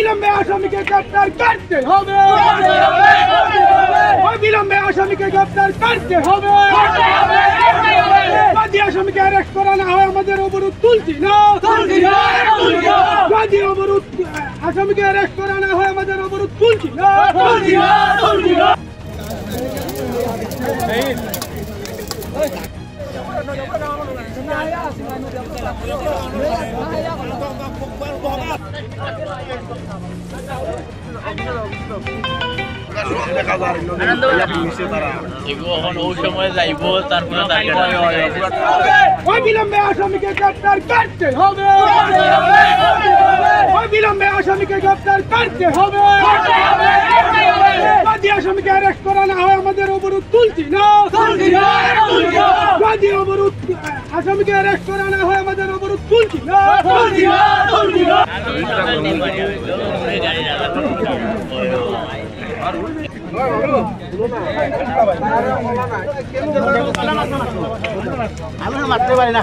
অবিলম্বে আসামিকে গ্রেফতার করতে হবে, অবিলম্বে আসামিকে গ্রেফতার করতে হবে। যদি আসামিকে অ্যারেস্ট করা না হয় আমাদের অবরোধ তুলছি না, যদি অবরোধ আসামিকে অ্যারেস্ট করা না হয় আমাদের অবরোধ তুলছি না। অবিলম্বে আসামিকে গ্রেফতার করতে হবে, অবিলম্বে আসামিকে গ্রেফতার করতে হবে। যদি আসামিকে অ্যারেস্ট করা না হয় আমাদের অবরোধ তুলছি না, যদি অবরোধ আসামিকে অ্যারেস্ট করা না হয় আমাদের অবরোধ তুলছি না। আমি মারতে পারি না।